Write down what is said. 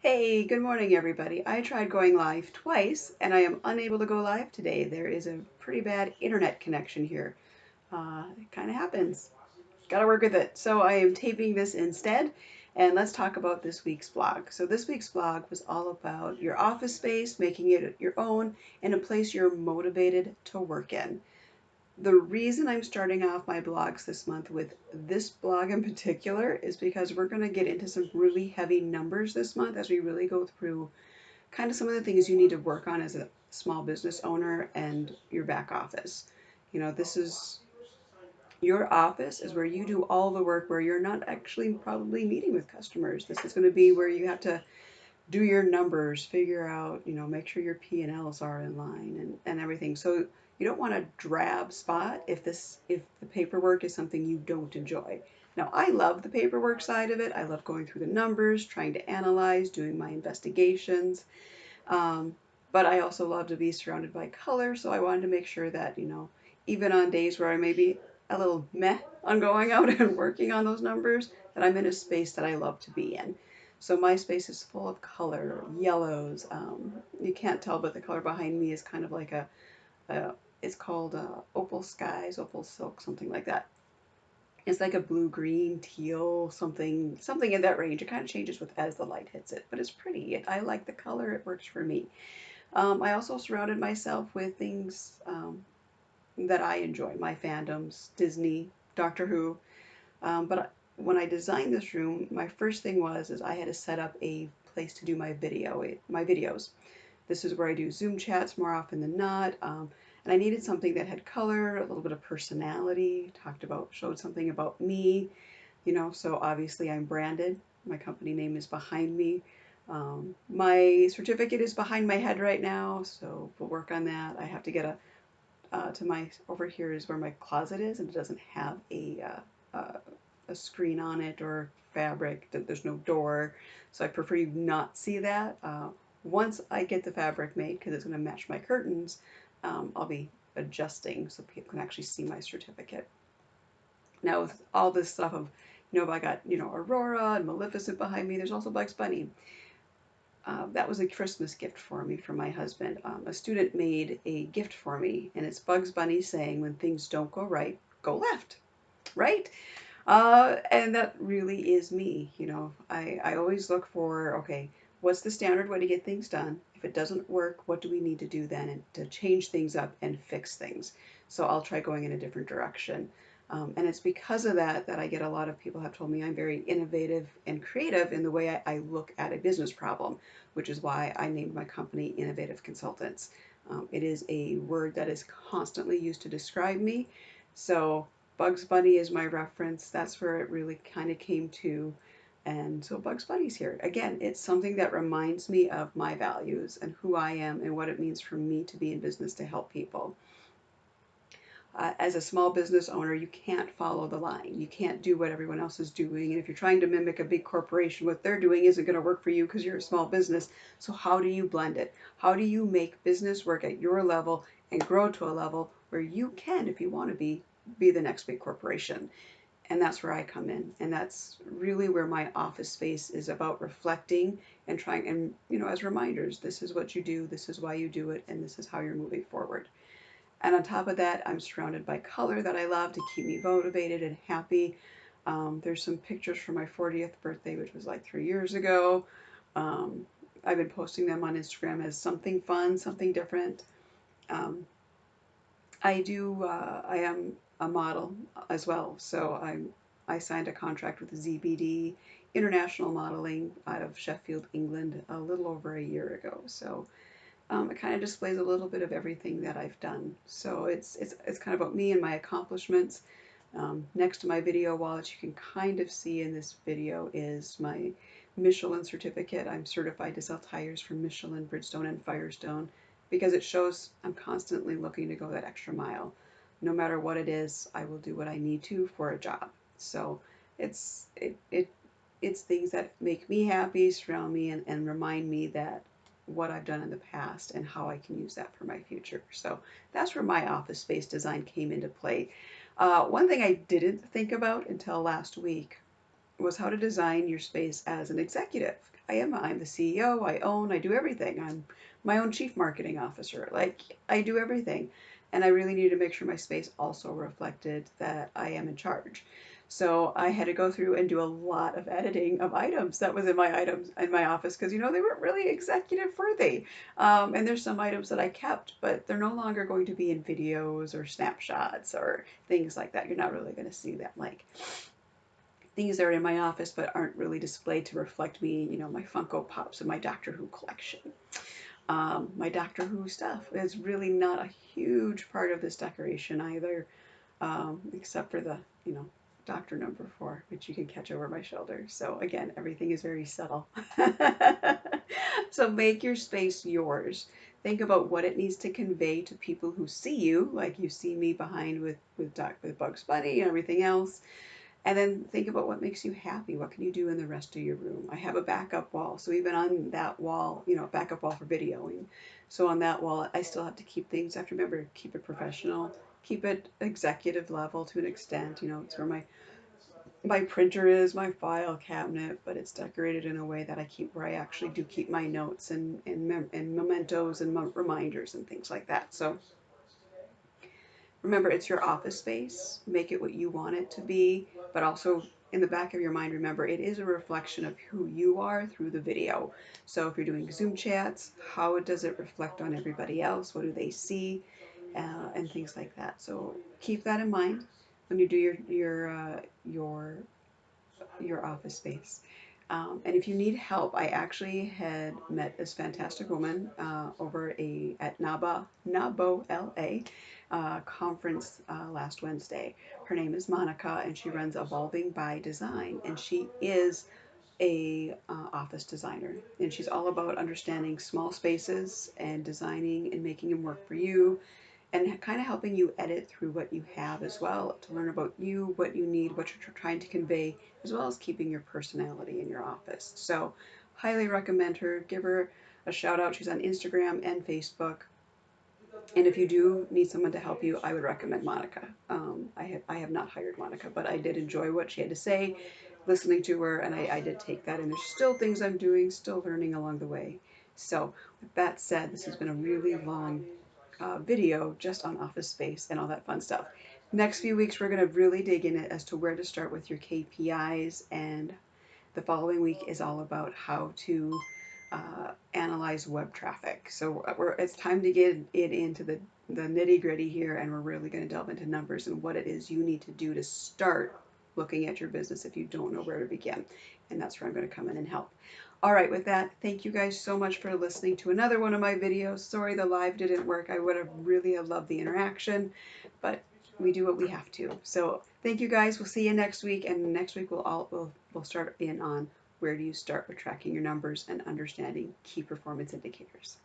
Hey, good morning, everybody. I tried going live twice and I am unable to go live today. There is a pretty bad internet connection here. It kind of happens. Got to work with it. So I am taping this instead, and let's talk about this week's blog. So this week's blog was all about your office space, making it your own, and a place you're motivated to work in. The reason I'm starting off my blogs this month with this blog in particular is because we're going to get into some really heavy numbers this month as we really go through kind of some of the things you need to work on as a small business owner and your back office. This is your office is where you do all the work where you're not actually probably meeting with customers. This is going to be where you have to do your numbers, figure out, make sure your P&Ls are in line and everything. So you don't want a drab spot if the paperwork is something you don't enjoy. Now, I love the paperwork side of it. I love going through the numbers, trying to analyze, doing my investigations. Um, but I also love to be surrounded by color, so I wanted to make sure that, even on days where I may be a little meh on going out and working on those numbers, that I'm in a space that I love to be in. So my space is full of color, yellows. You can't tell, but the color behind me is kind of like a it's called opal skies, opal silk, something like that. It's like a blue, green, teal, something in that range. It kind of changes with as the light hits it, but it's pretty. I like the color. It works for me. I also surrounded myself with things that I enjoy, my fandoms, Disney, Doctor Who. But when I designed this room, my first thing is I had to set up a place to do my videos. This is where I do Zoom chats more often than not. And I needed something that had color, a little bit of personality, showed something about me, so obviously I'm branded. My company name is behind me. My certificate is behind my head right now, so we'll work on that. I have to get over here is where my closet is, and it doesn't have a screen on it or fabric. There's no door, so I prefer you not see that. Once I get the fabric made, because it's going to match my curtains, I'll be adjusting so people can actually see my certificate. Now with all this stuff of, I got, Aurora and Maleficent behind me. There's also Bugs Bunny. That was a Christmas gift for me from my husband. A student made a gift for me, and it's Bugs Bunny saying, when things don't go right, go left, right? And that really is me. I always look for, okay, what's the standard way to get things done? If it doesn't work, what do we need to do then to change things up and fix things? So I'll try going in a different direction. And it's because of that I get a lot of people have told me I'm very innovative and creative in the way I look at a business problem, which is why I named my company Innovative Consultants. It is a word that is constantly used to describe me. So Bugs Bunny is my reference. That's where it really kind of came to. And so Bugs Bunny's here. Again, it's something that reminds me of my values and who I am and what it means for me to be in business to help people. As a small business owner, you can't follow the line. You can't do what everyone else is doing. And if you're trying to mimic a big corporation, what they're doing isn't going to work for you because you're a small business. So, how do you blend it? How do you make business work at your level and grow to a level where you can, if you want to be the next big corporation? And that's where I come in. And that's really where my office space is about reflecting and trying, and, as reminders, this is what you do, this is why you do it, and this is how you're moving forward. And on top of that, I'm surrounded by color that I love to keep me motivated and happy. There's some pictures from my 40th birthday, which was like 3 years ago. Um, I've been posting them on Instagram as something fun, something different. Um, I am a model as well. So I signed a contract with ZBD International Modeling out of Sheffield, England, a little over a year ago. So it kind of displays a little bit of everything that I've done. So it's kind of about me and my accomplishments. Next to my video wall that you can kind of see in this video is my Michelin certificate. I'm certified to sell tires for Michelin, Bridgestone, and Firestone because it shows I'm constantly looking to go that extra mile. No matter what it is, I will do what I need to for a job. So it's it, it it's things that make me happy, surround me, and remind me that what I've done in the past and how I can use that for my future. So that's where my office space design came into play. One thing I didn't think about until last week was how to design your space as an executive. I'm the CEO, I do everything. I'm my own chief marketing officer. Like, I do everything. And I really needed to make sure my space also reflected that I am in charge. So I had to go through and do a lot of editing of items that was in my items in my office because they weren't really executive worthy. And there's some items that I kept, but they're no longer going to be in videos or snapshots or things like that. You're not really going to see them. Like, things that are in my office but aren't really displayed to reflect me, my Funko Pops and my Doctor Who collection. My Doctor Who stuff is really not a huge part of this decoration either, except for the, Doctor number 4, which you can catch over my shoulder. So again, everything is very subtle. So make your space yours. Think about what it needs to convey to people who see you, like you see me behind with Bugs Bunny and everything else. And then think about what makes you happy. What can you do in the rest of your room? I have a backup wall. So even on that wall, backup wall for videoing. So on that wall, I still have to keep things. I have to remember to keep it professional, keep it executive level to an extent. It's where my printer is, my file cabinet, but it's decorated in a way that where I actually do keep my notes and mementos and reminders and things like that. So remember, it's your office space. Make it what you want it to be, but also in the back of your mind, remember it is a reflection of who you are through the video. So if you're doing Zoom chats, how does it reflect on everybody else? What do they see? And things like that. So keep that in mind when you do your office space. And if you need help, I actually had met this fantastic woman over at NABO LA conference last Wednesday. Her name is Monica, and she runs Evolving by Design, and she is a office designer, and she's all about understanding small spaces and designing and making them work for you, and kind of helping you edit through what you have as well to learn about you, what you need, what you're trying to convey, as well as keeping your personality in your office. So, highly recommend her. Give her a shout out. She's on Instagram and Facebook. And if you do need someone to help you, I would recommend Monica. I have not hired Monica, but I did enjoy what she had to say, listening to her, and I did take that. And there's still things I'm doing, still learning along the way. So, with that said, this has been a really long video just on office space and all that fun stuff. Next few weeks, we're going to really dig in it as to where to start with your KPIs, and the following week is all about how to analyze web traffic. So it's time to get it into the nitty gritty here, and we're really going to delve into numbers and what it is you need to do to start looking at your business if you don't know where to begin. And that's where I'm going to come in and help. All right, with that, thank you guys so much for listening to another one of my videos. Sorry the live didn't work. I would have really loved the interaction, but we do what we have to. So thank you guys. We'll see you next week, and next week we'll start in on where do you start with tracking your numbers and understanding key performance indicators.